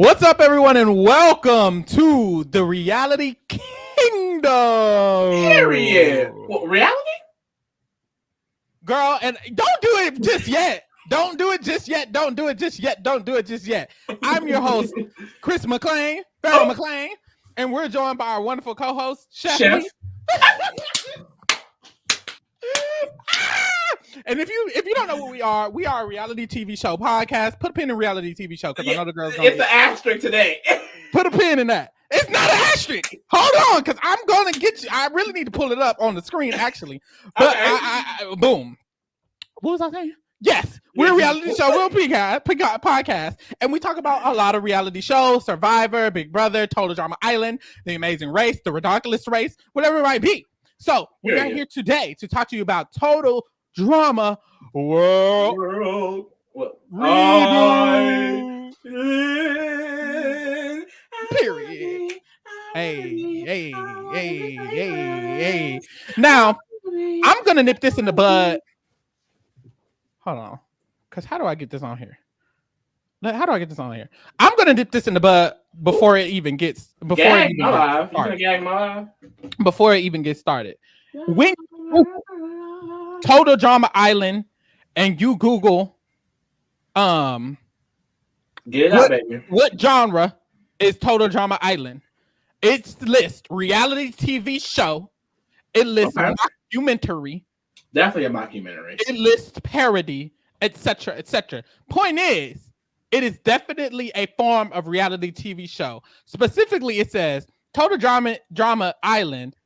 What's up, everyone, and welcome to the Reality Kingdom. Period. What, reality? Girl, and don't do it just yet. Don't do it just yet. Don't do it just yet. Don't do it just yet. I'm your host, Chris McLean, Pharaoh McLean, and we're joined by our wonderful co-host, Chef. And if you don't know what we are a reality TV show podcast. Put a pin in reality TV show because I know the girls don't. It's an asterisk today. Put a pin in that. It's not an asterisk. Hold on, because I'm going to get you. I really need to pull it up on the screen, actually. But okay. Boom. What was I saying? Yes, we're a reality show, real podcast, and we talk about a lot of reality shows: Survivor, Big Brother, Total Drama Island, The Amazing Race, The Ridiculous Race, whatever it might be. So we are here today to talk to you about Total Drama World. Reboot. Period. Hey. Now, I'm gonna nip this in the bud. Hold on, because how do I get this on here? How do I get this on here? I'm gonna nip this in the bud before it even gets started. Before it even gets started. When Total Drama Island and you Google get it out, baby. What genre is Total Drama Island? It lists reality TV show. It lists documentary. Definitely a mockumentary. It lists parody, etc., etc. Point is, it is definitely a form of reality TV show. Specifically, it says Total Drama Island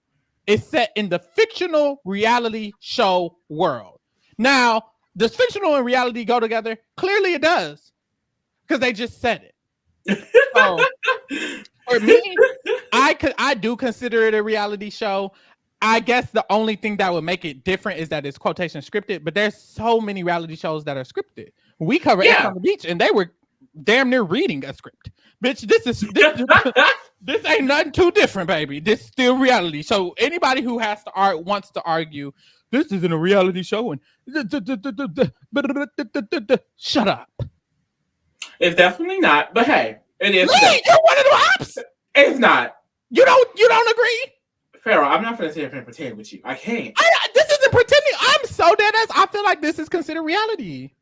is set in the fictional reality show world. Now, does fictional and reality go together? Clearly it does, because they just said it. So, for me, I do consider it a reality show. I guess the only thing that would make it different is that it's quotation scripted, but there's so many reality shows that are scripted. We cover X on the Beach, and they were damn near reading a script. Bitch, this ain't nothing too different, baby. This is still reality. So anybody who wants to argue this isn't a reality show and shut up. It's definitely not, but hey, it is. Wait, you're one of the ops. It's not. You don't agree? Pharaoh, I'm not gonna sit here and pretend with you. I can't. This isn't pretending. I'm so dead ass. I feel like this is considered reality.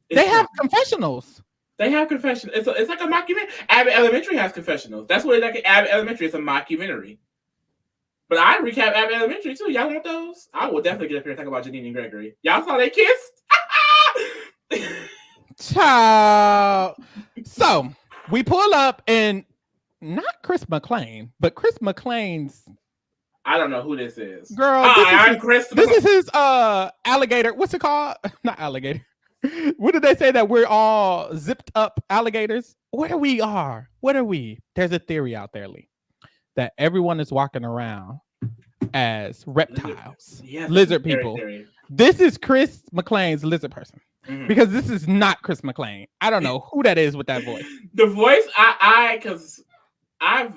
They have confessionals. They have confessionals. It's like a mockumentary. Abbott Elementary has confessionals. That's what it's like. Abbott Elementary is a mockumentary. But I recap Abbott Elementary too. Y'all want those? I will definitely get up here and talk about Janine and Gregory. Y'all saw they kissed? Child. So we pull up and not Chris McLean, but Chris McLean's. I don't know who this is. Girl, this is his alligator. What's it called? Not alligator. What did they say that we're all zipped up alligators? What are we? There's a theory out there, Lee, that everyone is walking around as reptiles, lizard people. This is Chris McLean's lizard person. Because this is not Chris McLean. I don't know who that is with that voice. The voice, because I've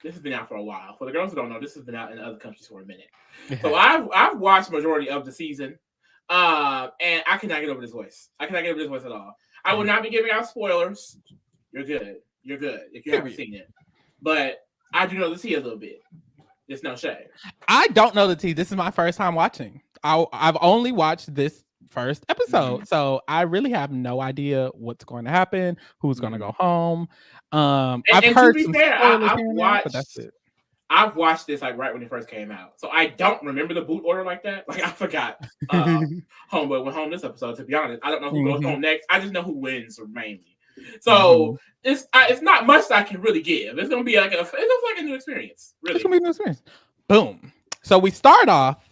this has been out for a while. For the girls who don't know, this has been out in other countries for a minute. So I've watched majority of the season. And I cannot get over this voice. I cannot get over this voice at all. I will not be giving out spoilers. You're good if you haven't seen it. But I do know the tea a little bit. There's no shade. I don't know the tea. This is my first time watching. I've only watched this first episode, so I really have no idea what's going to happen, who's going to go home. I've heard some spoilers here and there, but that's it. I've watched this like right when it first came out, so I don't remember the boot order like that. Like I forgot. Homeboy went home this episode. To be honest, I don't know who goes home next. I just know who wins mainly. So it's not much that I can really give. It's gonna be like it's like a new experience. Really, it's gonna be a new experience. Boom. So we start off,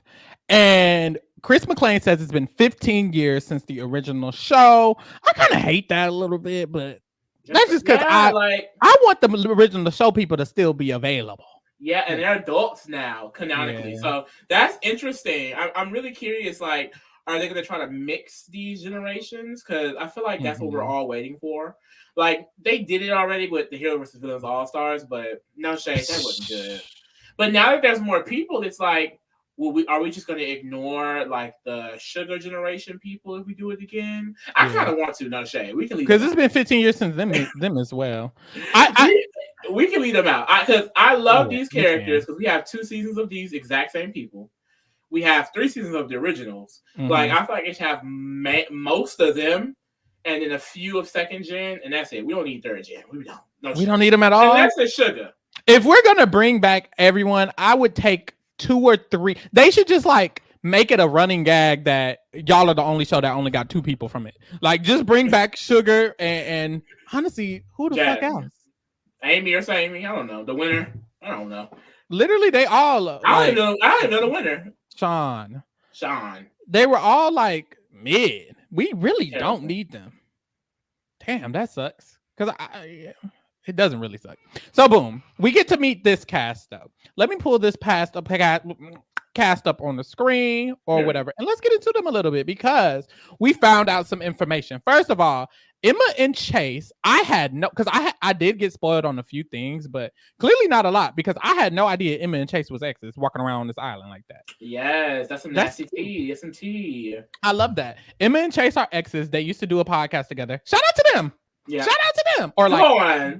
and Chris McLean says it's been 15 years since the original show. I kind of hate that a little bit, but that's just because I want the original show people to still be available. Yeah, and they're adults now, canonically. Yeah. So that's interesting. I'm really curious, like, are they going to try to mix these generations? Because I feel like that's what we're all waiting for. Like, they did it already with the Hero vs. Villains All-Stars, but no shade, that wasn't good. But now that there's more people, it's like, are we just going to ignore like the sugar generation people if we do it again? I kind of want to. No shade. We can leave because it's been 15 years since them as well. We can leave them out because I love these characters because we have 2 seasons of these exact same people. We have 3 seasons of the originals. Like I feel like it should have most of them, and then a few of second gen, and that's it. We don't need third gen. We don't. No, we don't need them at all. Unless it's sugar. If we're gonna bring back everyone, I would take 2 or 3. They should just like make it a running gag that y'all are the only show that only got 2 people from it. Like just bring back Sugar and honestly, who the fuck else? Amy or Sammy? I don't know. The winner? I don't know. Literally, they all. I don't know the winner. Sean. They were all like mid. We really don't need them. Damn, that sucks. Because it doesn't really suck. So boom, we get to meet this cast though. Let me pull this cast up on the screen or whatever, and let's get into them a little bit because we found out some information. First of all, Emma and Chase, I had no, because I did get spoiled on a few things, but clearly not a lot because I had no idea Emma and Chase was exes walking around on this island like that. Yes, that's some nasty tea. That's some tea. I love that. Emma and Chase are exes. They used to do a podcast together. Shout out to them. Yeah. Shout out to them or like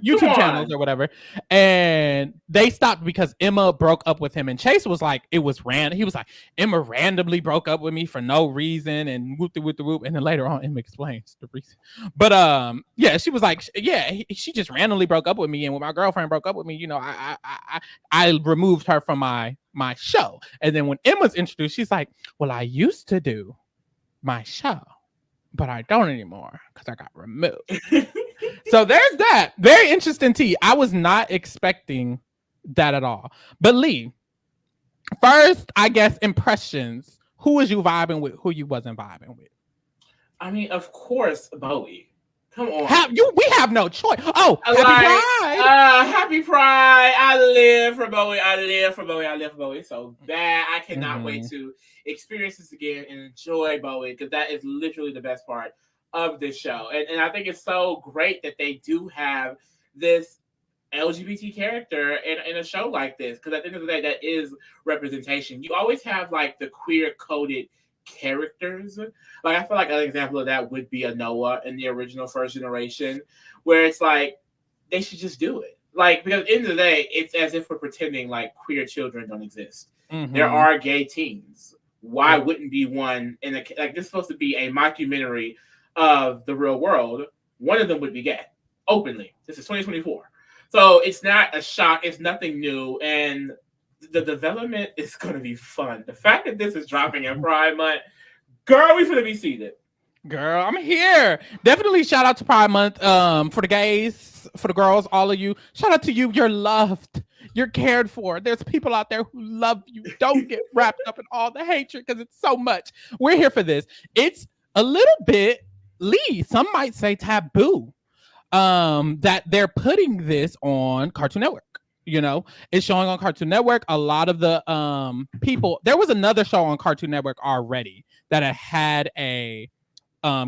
YouTube channels or whatever. And they stopped because Emma broke up with him. And Chase was like, it was random. He was like, Emma randomly broke up with me for no reason and whoop the whoop. And then later on, Emma explains the reason. But yeah, she was like, yeah, she just randomly broke up with me. And when my girlfriend broke up with me, you know, I removed her from my show. And then when Emma's introduced, she's like, well, I used to do my show, but I don't anymore because I got removed. So there's that. Very interesting tea. I was not expecting that at all. But Lee, first, I guess, impressions. Who was you vibing with? Who you wasn't vibing with? I mean, of course, Bowie. Come on. We have no choice. Oh, happy Pride. Happy Pride. I live for Bowie. So bad. I cannot wait to experience this again and enjoy Bowie because that is literally the best part of this show. And I think it's so great that they do have this LGBT character in a show like this because at the end of the day, that is representation. You always have like the queer coded characters. Like I feel like an example of that would be a Noah in the original First Generation, where it's like they should just do it. Like because at the end of the day, it's as if we're pretending like queer children don't exist. There are gay teens. Why wouldn't be one in a like this is supposed to be a mockumentary of the real world? One of them would be gay openly. This is 2024. So it's not a shock. It's nothing new. And the development is going to be fun. The fact that this is dropping in Pride Month, girl, we finna be seated. Girl, I'm here. Definitely shout out to Pride Month for the gays, for the girls, all of you. Shout out to you. You're loved. You're cared for. There's people out there who love you. Don't get wrapped up in all the hatred because it's so much. We're here for this. It's a little bit, Lee, some might say taboo, that they're putting this on Cartoon Network. You know, it's showing on Cartoon Network. A lot of the people, there was another show on Cartoon Network already that had a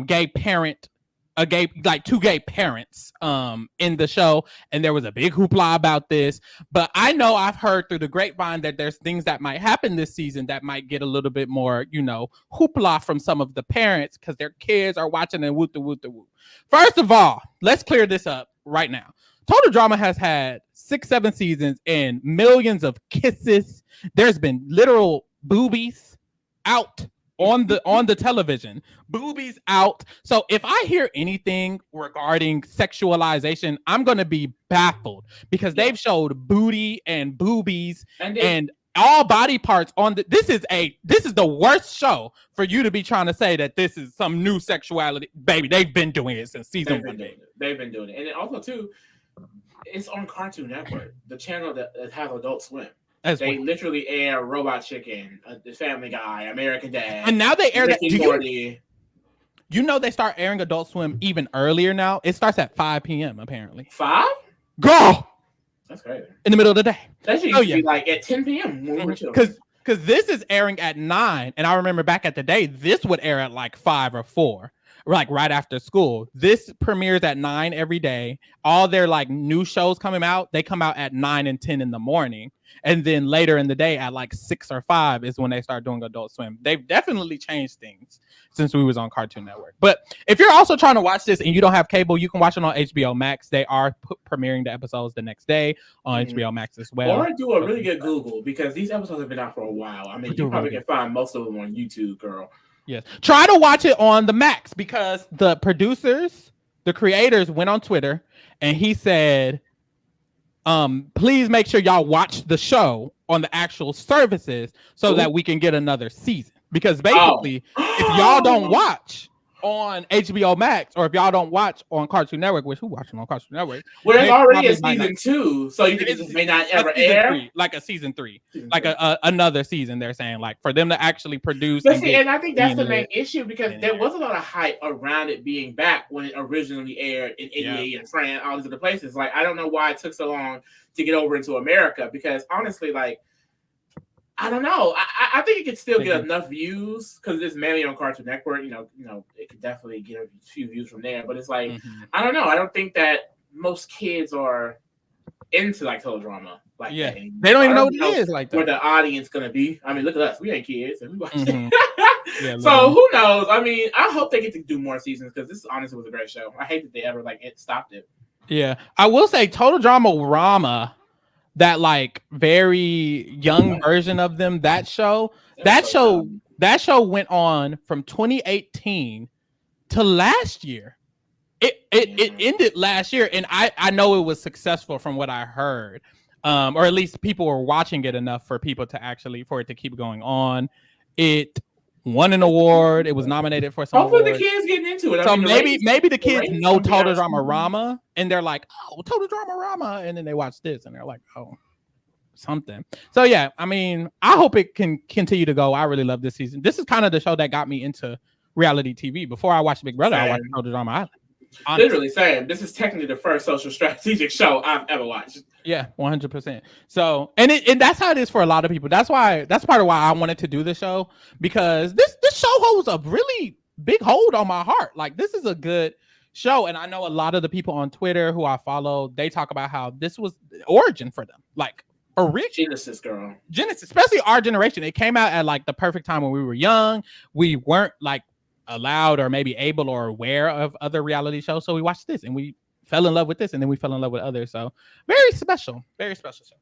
gay parent, two gay parents in the show, and there was a big hoopla about this. But I know I've heard through the grapevine that there's things that might happen this season that might get a little bit more, you know, hoopla from some of the parents because their kids are watching and whoop the whoop the whoop. First of all, let's clear this up right now. Total Drama has had 6-7 seasons and millions of kisses. There's been literal boobies out on the television. Boobies out. So if I hear anything regarding sexualization, I'm going to be baffled because they've showed booty and boobies and all body parts on this is the worst show for you to be trying to say that this is some new sexuality. Baby, they've been doing it since season 1. They've been doing it. And then also too, it's on Cartoon Network, the channel that has Adult Swim. They literally air Robot Chicken, The Family Guy, American Dad, and now they air that. You know they start airing Adult Swim even earlier now. It starts at 5 p.m. apparently. 5? Girl, that's crazy. In the middle of the day. That used to be like at 10 p.m. when we were children. Because this is airing at 9, and I remember back at the day this would air at like 5 or 4. like right after school. This premieres at 9 every day. All their like new shows coming out, they come out at 9 and 10 in the morning. And then later in the day at like 6 or 5 is when they start doing Adult Swim. They've definitely changed things since we was on Cartoon Network. But if you're also trying to watch this and you don't have cable, you can watch it on HBO Max. They are premiering the episodes the next day on HBO Max as well. Or do a really good Google, because these episodes have been out for a while. I mean, you probably can find most of them on YouTube, girl. Yes. Try to watch it on the Max, because the producers, the creators went on Twitter and he said, please make sure y'all watch the show on the actual services so that we can get another season. Because basically, if y'all don't watch on HBO Max, or if y'all don't watch on Cartoon Network, which who watching on Cartoon Network? Well, there's already a season 2, so you think it just may not ever air? Like a season 3, like another season. They're saying, like, for them to actually produce. And I think that's the main issue, because there was a lot of hype around it being back when it originally aired in '88 and France, all these other places. Like, I don't know why it took so long to get over into America, because honestly, like, I don't know. I think it could still get enough views, because it's mainly on Cartoon Network. You know, it could definitely get a few views from there. But it's like, I don't know. I don't think that most kids are into like total drama. Like, they don't even know what it is like that. Where the audience gonna be. I mean, look at us. We ain't kids, and we watch it. So who knows? I mean, I hope they get to do more seasons, because this honestly was a great show. I hate that they ever stopped it. Yeah, I will say Total Drama Rama, that like very young version of them, that show went on from 2018 to last year. It ended last year, and I know it was successful from what I heard, or at least people were watching it enough for people to actually, for it to keep going on. It won an award. It was nominated for some hopefully awards. The kids getting into it. So maybe the kids know Total Drama Rama, and they're like, oh, Total Drama Rama, and then they watch this and they're like, oh, something. So yeah, I mean, I hope it can continue to go. I really love this season. This is kind of the show that got me into reality TV. Before I watched Big Brother, I watched Total Drama Island. Honestly. Literally saying, this is technically the first social strategic show I've ever watched. Yeah, 100%. So, and that's how it is for a lot of people. That's part of why I wanted to do the show, because this show holds a really big hold on my heart. Like, this is a good show, and I know a lot of the people on Twitter who I follow, they talk about how this was the origin for them. Like, Genesis, girl. Genesis, especially our generation. It came out at like the perfect time when we were young. We weren't like allowed or maybe able or aware of other reality shows, so we watched this and we fell in love with this, and then we fell in love with others. So very special show.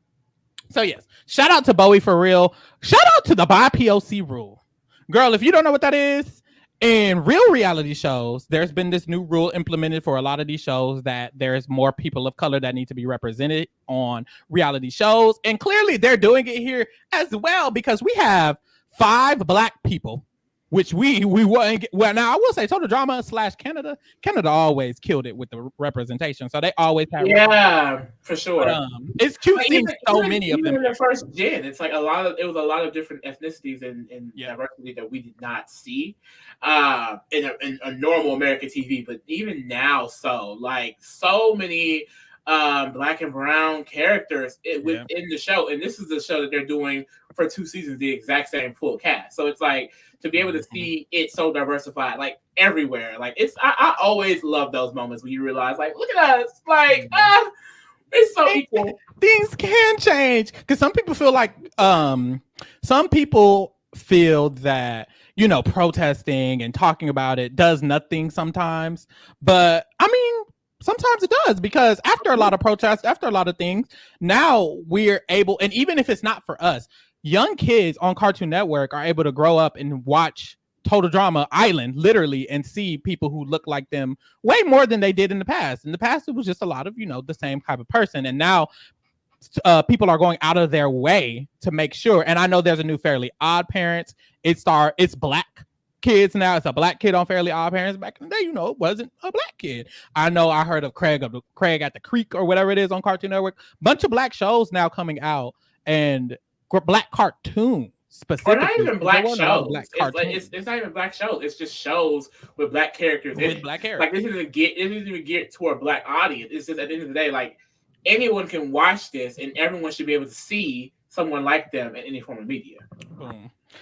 So yes, shout out to Bowie for real. Shout out to the BIPOC rule, girl. If you don't know what that is, in real reality shows, there's been this new rule implemented for a lot of these shows that there's more people of color that need to be represented on reality shows, and clearly they're doing it here as well, because we have 5 Black people, which we wouldn't get. Well, now I will say Total Drama / Canada always killed it with the representation, so they always have for sure. But, it's cute seeing so many of them in the first gen. It's like it was a lot of different ethnicities and diversity that we did not see in a normal American TV, but even now, so many Black and brown characters within the show, and this is the show that they're doing for 2 seasons, the exact same full cast. So it's like, to be able to see it so diversified, like everywhere, like I always love those moments when you realize, like, look at us, like it's so equal. Things can change, because some people feel like that, you know, protesting and talking about it does nothing sometimes, but I mean, sometimes it does, because after a lot of protests, after a lot of things, now we're able, and even if it's not for us, young kids on Cartoon Network are able to grow up and watch Total Drama Island, literally, and see people who look like them way more than they did in the past. In the past, it was just a lot of, you know, the same type of person. And now people are going out of their way to make sure. And I know there's a new Fairly Odd Parents. It's Black kids now. It's a Black kid on Fairly Odd Parents. Back in the day, you know, it wasn't a Black kid. I know I heard of Craig at the Creek or whatever it is on Cartoon Network. Bunch of Black shows now coming out, and Black cartoons specifically. Or not even Black shows. It's not even Black shows. It's just shows with Black characters. Black characters. Like, this isn't even geared to a Black audience. It's just, at the end of the day, like, anyone can watch this, and everyone should be able to see someone like them in any form of media.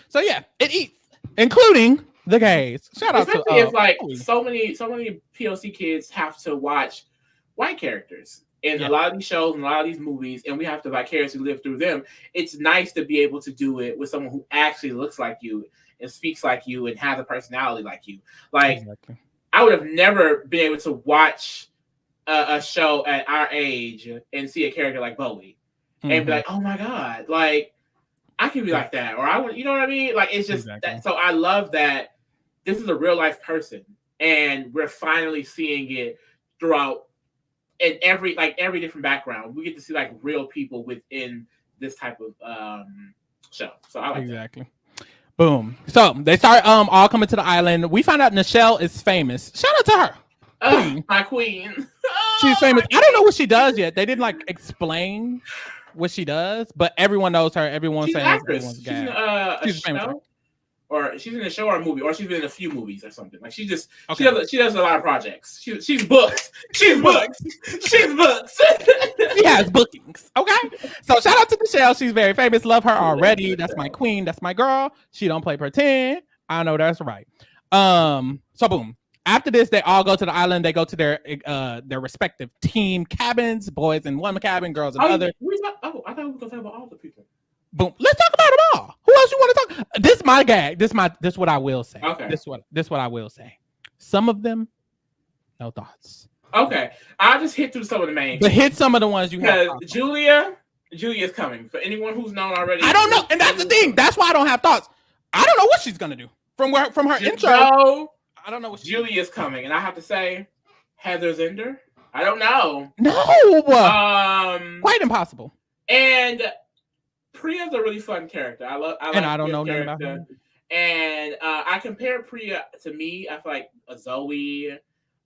So yeah, it eats, including The gays. Shout out to Especially if like Chloe. so many POC kids have to watch white characters in a Yeah. lot of these shows and a lot of these movies, and we have to vicariously live through them. It's nice to be able to do it with someone who actually looks like you and speaks like you and has a personality like you. Like Exactly. I would have never been able to watch a show at our age and see a character like Bowie and be like, oh my god, like I can be like that, or I would, you know what I mean? Like it's just Exactly. that. So I love that this is a real life person, and we're finally seeing it throughout in every different background. We get to see like real people within this type of show. So I like exactly. Boom. So they start all coming to the island. We find out Nichelle is famous. Shout out to her. that. My queen. She's famous. I don't know what she does yet. They didn't like explain what she does, but everyone knows her. Everyone's She's an famous. actress. Everyone's She's in she's a famous. show. Or she's in a show or a movie, or she's been in a few movies or something. Like she just Okay. she does a lot of projects. She's booked. She's booked. She's booked. She has bookings. Okay. So shout out to Nichelle. She's very famous. Love her already. That's my queen. That's my girl. She don't play pretend. I know that's right. So boom. After this, they all go to the island. They go to their respective team cabins. Boys in one cabin, girls in other. I thought we were gonna talk about all the people. Boom. Let's talk about them all. Who else you want to talk? This is my gag. This what I will say. Okay. This what I will say. Some of them, no thoughts. Okay. I'll just hit through some of the main. But hit some of the ones you have. Because Julia's coming. For anyone who's known already. I don't know. And that's the thing. That's why I don't have thoughts. I don't know what she's gonna do. From her intro. No, I don't know what Julia's coming. And I have to say, Heather Zender. I don't know. No. Quite impossible. And Priya's a really fun character. I don't know nothing about her. And I compare Priya to me. I feel like a Zoe,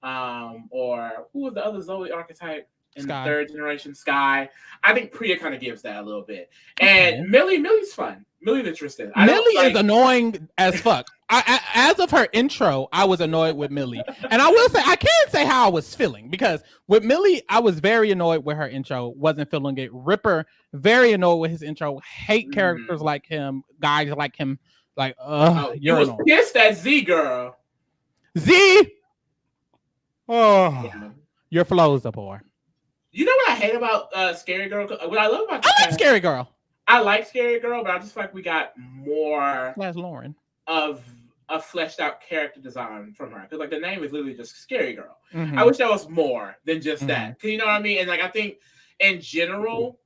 or who was the other Zoe archetype in Sky. the third generation? Sky. I think Priya kind of gives that a little bit. And Millie's fun. Millie's interesting. Millie is annoying as fuck. As of her intro, I was annoyed with Millie. And I will say, I can't say how I was feeling, because with Millie, I was very annoyed with her intro. Wasn't feeling it. Ripper, very annoyed with his intro. Hate characters like him, guys like him. Like, you was pissed at Z girl. Z. Oh, yeah. Your flows up, boy. You know what I hate about Scary Girl? What I love about I like Scary Girl. I like Scary Girl, but I just feel like we got more Lauren of a fleshed out character design from her, because like the name is literally just Scary Girl. Mm-hmm. I wish there was more than just that, because you know what I mean. And like I think in general,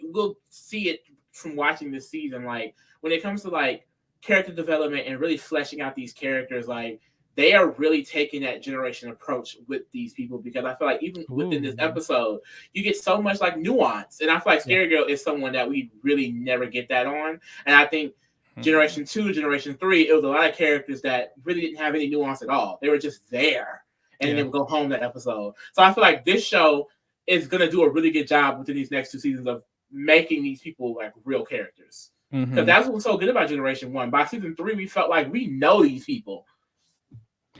we'll see it from watching this season. Like when it comes to like character development and really fleshing out these characters, like they are really taking that generation approach with these people, because I feel like even within this episode, you get so much like nuance. And I feel like Scary Girl is someone that we really never get that on. And I think Generation 2, Generation 3, it was a lot of characters that really didn't have any nuance at all. They were just there, and then they would go home that episode. So I feel like this show is going to do a really good job within these next 2 seasons of making these people like real characters. Because that's what's so good about Generation 1. By season 3, we felt like we know these people.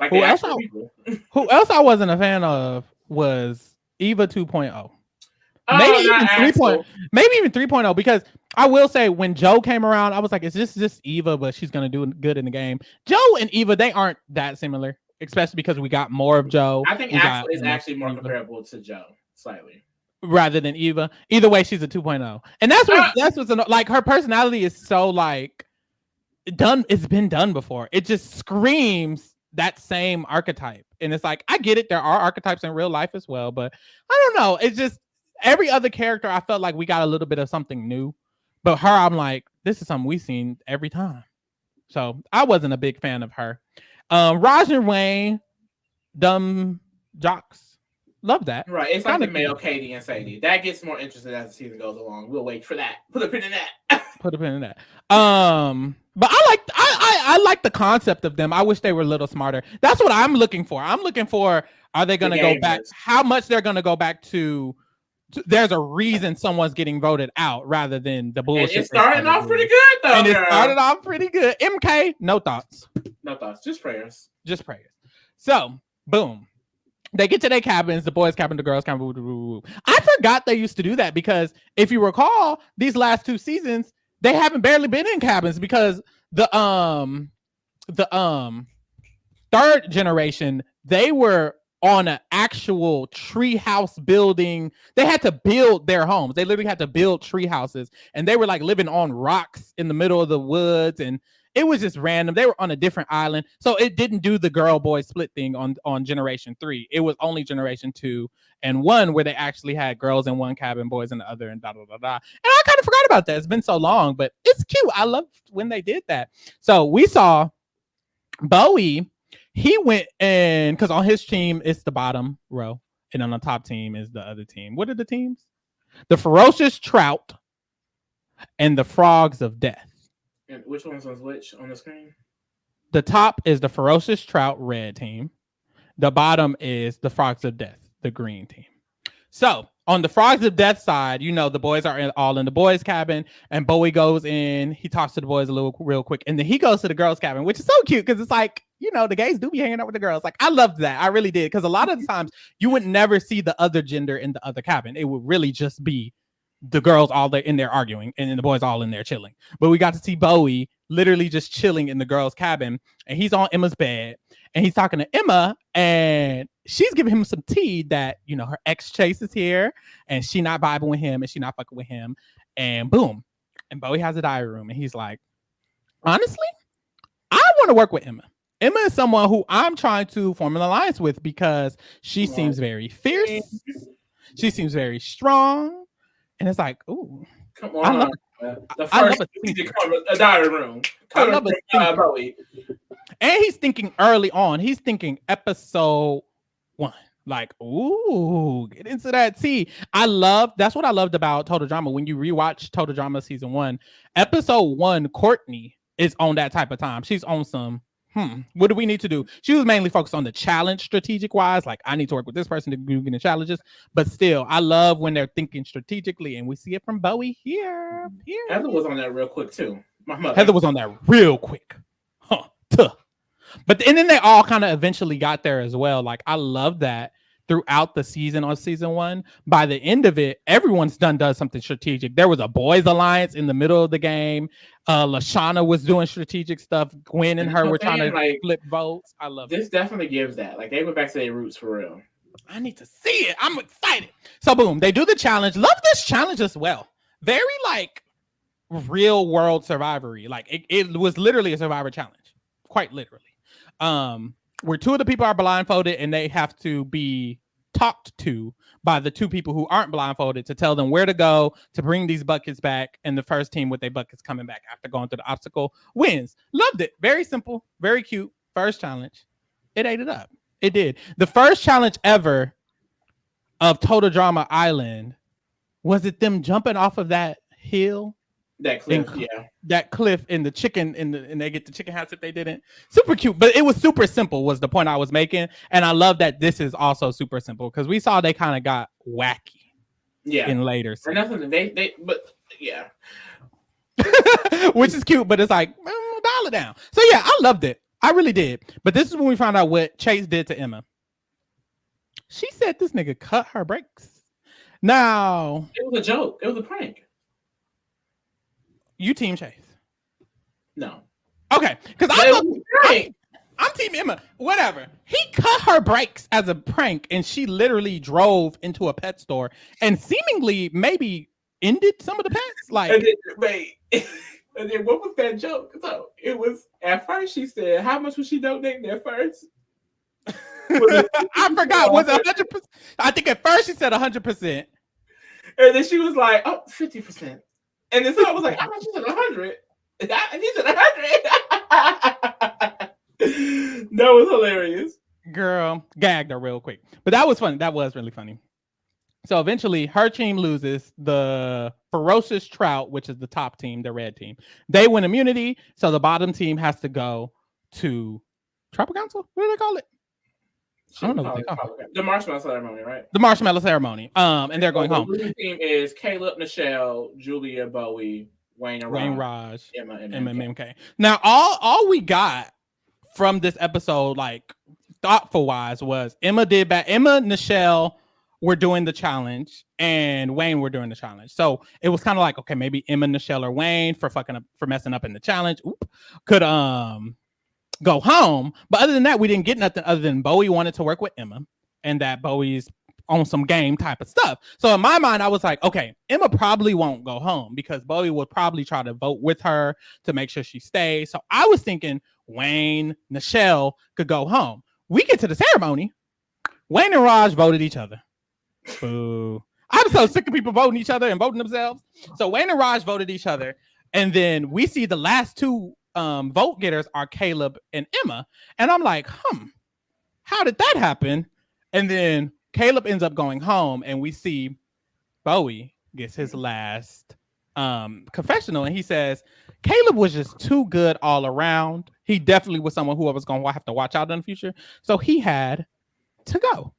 Like who else I wasn't a fan of was Eva 2.0. Maybe even 3.0, because I will say when Joe came around, I was like, it's just Eva, but she's gonna do good in the game. Joe and Eva, they aren't that similar, especially because we got more of Joe. I think Axel is actually more comparable to Joe, slightly. Rather than Eva. Either way, she's a 2.0. And that's what's like, her personality is so like done. It's been done before. It just screams that same archetype. And it's like, I get it. There are archetypes in real life as well, but I don't know. It's just every other character, I felt like we got a little bit of something new. But her, I'm like, this is something we've seen every time. So I wasn't a big fan of her. Raj and Wayne, dumb jocks. Love that. Right. It's like the male Katie and Sadie. That gets more interesting as the season goes along. We'll wait for that. Put a pin in that. Put a pin in that. But I like the concept of them. I wish they were a little smarter. That's what I'm looking for. I'm looking for, are they going to go back? How much they're going to go back to there's a reason someone's getting voted out rather than the bullshit. And it's starting off pretty good, though. And it started off pretty good. MK, no thoughts. No thoughts. Just prayers. Just prayers. So, boom. They get to their cabins, the boys' cabin, the girls' cabin. I forgot they used to do that, because if you recall, these last 2 seasons, they haven't barely been in cabins, because the third generation, they were on an actual tree house building. They had to build their homes. They literally had to build tree houses, and they were like living on rocks in the middle of the woods, and it was just random. They were on a different island, so it didn't do the girl boy split thing on generation 3. It was only generation 2 and 1 where they actually had girls in one cabin, boys in the other, and da da da da. And I kind of forgot about that. It's been so long, but it's cute. I love when they did that. So we saw Bowie. He went in because on his team it's the bottom row, and on the top team is the other team. What are the teams? The Ferocious Trout and the Frogs of Death. And which one's on which on the screen? The top is the Ferocious Trout, red team. The bottom is the Frogs of Death, the green team. So on the Frogs of Death side, the boys are all in the boys' cabin, and Bowie goes in. He talks to the boys real quick, and then he goes to the girls' cabin, which is so cute because it's like, the gays do be hanging out with the girls. Like, I loved that. I really did, because a lot of the times you would never see the other gender in the other cabin. It would really just be the girls all there in there arguing, and then the boys all in there chilling. But we got to see Bowie literally just chilling in the girls' cabin, and he's on Emma's bed, and he's talking to Emma, and she's giving him some tea that, her ex Chase is here, and she not vibing with him, and she not fucking with him, and boom. And Bowie has a diary room, and he's like, honestly, I want to work with Emma. Emma is someone who I'm trying to form an alliance with because she seems very fierce. She seems very strong. And it's like, ooh. Come on. The first a diary room. I love Bowie. And he's thinking early on. He's thinking episode 1. Like, ooh, get into that tea. That's what I loved about Total Drama. When you rewatch Total Drama season 1, episode 1, Courtney is on that type of time. She's on some, what do we need to do? She was mainly focused on the challenge strategic wise. Like, I need to work with this person to do the challenges. But still, I love when they're thinking strategically, and we see it from Bowie here. Heather was on that real quick too. My mother. Heather was on that real quick. But and then they all kind of eventually got there as well. Like, I love that throughout the season on season 1. By the end of it, everyone's does something strategic. There was a boys alliance in the middle of the game. Lashana was doing strategic stuff. Gwen and her were trying to flip votes. I love this. Definitely gives that. Like, they went back to their roots for real. I need to see it. I'm excited. So boom, they do the challenge. Love this challenge as well. Very like real world survivory. Like it was literally a survivor challenge. Quite literally. Where 2 of the people are blindfolded and they have to be talked to by the 2 people who aren't blindfolded to tell them where to go to bring these buckets back. And the first team with their buckets coming back after going through the obstacle wins. Loved it. Very simple, very cute. First challenge. It ate it up. It did. The first challenge ever of Total Drama Island, was it them jumping off of that hill? That cliff, that cliff in the chicken, and they get the chicken hats if they didn't. Super cute, but it was super simple was the point I was making. And I love that this is also super simple because we saw they kind of got wacky in later. And nothing but which is cute, but it's like, dial it down. So yeah, I loved it. I really did. But this is when we found out what Chase did to Emma. She said this nigga cut her brakes. Now it was a joke. It was a prank. You team Chase? No. Okay, because I'm team Emma. Whatever. He cut her brakes as a prank, and she literally drove into a pet store and seemingly maybe ended some of the pets. Like, and then what was that joke? So it was at first she said, "How much was she donating at first?" I forgot. Was it 100%? I think at first she said 100%, and then she was like, "Oh, 50%." And then someone was like, "I thought you said 100." And he said 100. That was hilarious. Girl, gagged her real quick. But that was funny. That was really funny. So eventually her team loses. The Ferocious Trout, which is the top team, the red team, they win immunity. So the bottom team has to go to Tribal Council. What do they call it? I don't know what they call it. The marshmallow ceremony, right? The marshmallow ceremony. And they're going home. The losing team is Caleb, Michelle, Julia, Bowie, Wayne, Raj, Emma, and MK. Now, all we got from this episode, like thoughtful wise, was Emma did bad. Emma, Michelle were doing the challenge, and Wayne were doing the challenge. So it was kind of like, okay, maybe Emma, Michelle, or Wayne for fucking up, for messing up in the challenge. Could go home. But other than that, we didn't get nothing other than Bowie wanted to work with Emma and that Bowie's on some game type of stuff. So in my mind, I was like, okay, Emma probably won't go home because Bowie would probably try to vote with her to make sure she stays. So I was thinking Wayne, Nichelle could go home. We get to the ceremony. Wayne and Raj voted each other. Boo. I'm so sick of people voting each other and voting themselves. So Wayne and Raj voted each other. And then we see the last two vote getters are Caleb and Emma. And I'm like, how did that happen? And then Caleb ends up going home and we see Bowie gets his last confessional. And he says, Caleb was just too good all around. He definitely was someone who I was going to have to watch out in the future. So he had to go.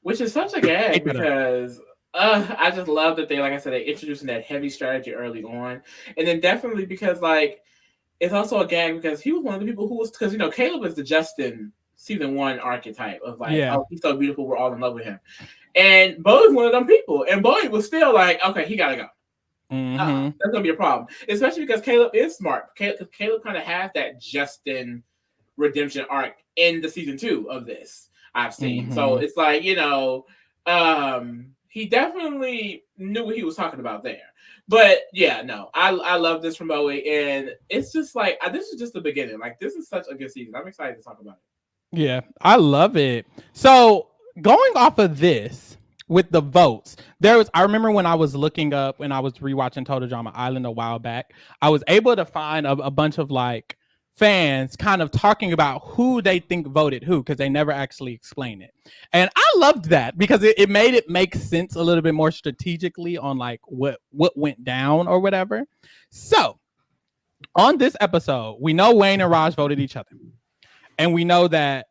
Which is such a gag because I just love that they, like I said, they introducing that heavy strategy early on. And then definitely because, like, it's also a gag because he was one of the people who was, because, you know, Caleb is the Justin season 1 archetype of like, oh, he's so beautiful, we're all in love with him. And Bowie's one of them people. And Bowie was still like, okay, he got to go. That's going to be a problem. Especially because Caleb is smart. Caleb kind of has that Justin redemption arc in the season 2 of this. I've seen. So it's like, you know, he definitely knew what he was talking about there. But yeah, no, I love this from Bowie, and it's just like this is just the beginning. Like, this is such a good season. I'm excited to talk about it. Yeah, I love it. So going off of this with the votes, I remember when I was looking up when I was rewatching Total Drama Island a while back, I was able to find a bunch of like fans kind of talking about who they think voted who, because they never actually explain it. And I loved that because it made it make sense a little bit more strategically on like what went down or whatever. So on this episode, we know Wayne and Raj voted each other. And we know that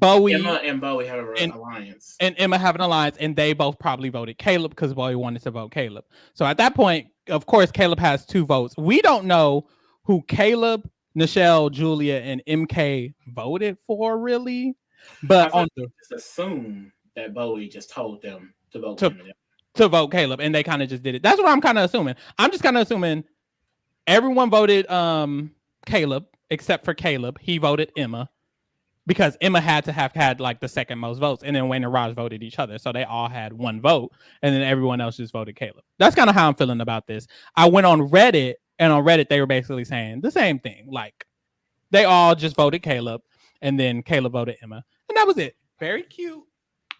Emma and Bowie have an alliance. And Emma have an alliance, and they both probably voted Caleb because Bowie wanted to vote Caleb. So at that point, of course, Caleb has 2 votes. We don't know who Caleb, Nichelle, Julia, and MK voted for, really. But just assume that Bowie just told them to vote to vote Caleb, and they kind of just did it. That's what I'm kind of assuming. I'm just kind of assuming everyone voted Caleb except for Caleb. He voted Emma because Emma had to have had like the second most votes, and then Wayne and Raj voted each other, so they all had 1 vote, and then everyone else just voted Caleb. That's kind of how I'm feeling about this. I went on Reddit, and on Reddit they were basically saying the same thing. Like, they all just voted Caleb, and then Caleb voted Emma, and that was it. Very cute.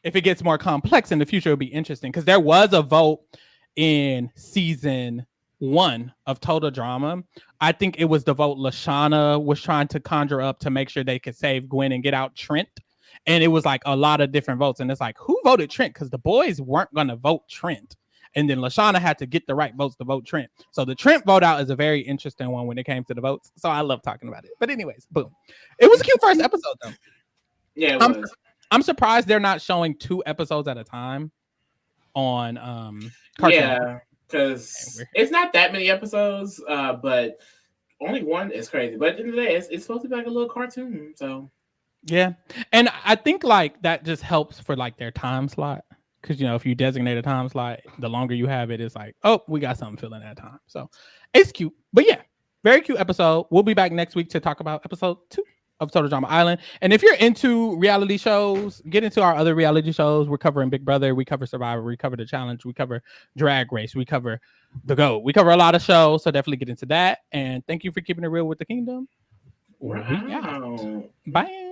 If it gets more complex in the future, it'll be interesting because there was a vote in season 1 of Total Drama. I think it was the vote Lashana was trying to conjure up to make sure they could save Gwen and get out Trent. And it was like a lot of different votes. And it's like, who voted Trent? Because the boys weren't going to vote Trent. And then Lashana had to get the right votes to vote Trent. So the Trent vote out is a very interesting one when it came to the votes. So I love talking about it. But anyways, boom. It was a cute first episode, though. Yeah, it was. I'm surprised they're not showing 2 episodes at a time on Cartoon. Yeah. Because it's not that many episodes, but only 1 is crazy. But at the end of the day, it's supposed to be like a little cartoon. So yeah, and I think like that just helps for like their time slot, because you know if you designate a time slot, the longer you have it, it's like, oh, we got something filling that time. So it's cute, but yeah, very cute episode. We'll be back next week to talk about episode 2 of Total Drama Island. And if you're into reality shows, get into our other reality shows. We're covering Big Brother, we cover Survivor, we cover The Challenge, we cover Drag Race, we cover The GOAT. We cover a lot of shows, so definitely get into that. And thank you for keeping it real with the Kingdom. Wow. Bye.